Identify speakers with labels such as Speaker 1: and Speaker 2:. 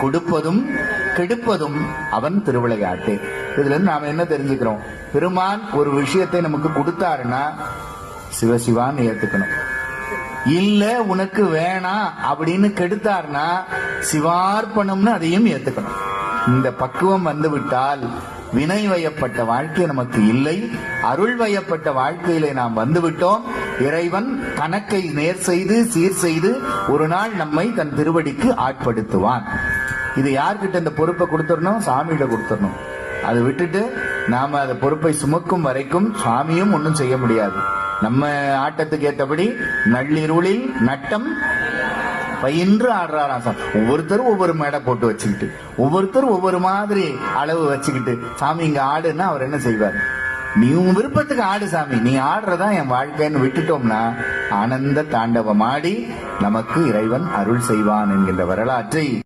Speaker 1: கொடுப்பதும் கெடுப்பதும் அவன் திருவிளையாட்டு. இதுல இருந்து நாம என்ன தெரிஞ்சுக்கிறோம்? பெருமான் ஒரு விஷயத்தை நமக்கு கொடுத்தாருன்னா சிவசிவான்னு ஏத்துக்கணும். இல்ல உனக்கு வேணாம் அப்படின்னு கெடுத்தாருன்னா சிவார்ப்பணம்னு அதையும் ஏத்துக்கணும். இந்த பக்குவம் வந்து விட்டால் வினை வயப்பட்ட வாழ்க்கை நமக்கு இல்லை, அருள் வயப்பட்ட வாழ்க்கையிலே நாம் வந்துவிட்டோம். இறைவன் கணக்கை நேர் செய்து சீர் செய்து ஒரு நாள் நம்மை தன் திருவடிக்கு ஆட்படுத்துவான். இது யார்கிட்ட இந்த பொறுப்பை கொடுத்துடணும்? சாமியிட கொடுத்துடணும். அதை விட்டுட்டு நாம அந்த பொறுப்பை சுமக்கும் வரைக்கும் சாமியும் ஒன்றும் செய்ய முடியாது. நம்ம ஆட்டத்துக்கு ஏற்றபடி நள்ளிருளில் நட்டம் பயின்று ஆடுறாராம் சாமி. ஒவ்வொருத்தரும் ஒவ்வொரு மேடை போட்டு வச்சுக்கிட்டு, ஒவ்வொருத்தரும் ஒவ்வொரு மாதிரி அளவு வச்சுக்கிட்டு, சாமி இங்க ஆடுன்னா அவர் என்ன செய்வார்? நீ உன் விருப்பத்துக்கு ஆடு சாமி, நீ ஆடுறதா என் வாழ்க்கைன்னு விட்டுட்டோம்னா ஆனந்த தாண்டவம் ஆடி நமக்கு இறைவன் அருள் செய்வான் என்கின்ற வரலாற்றை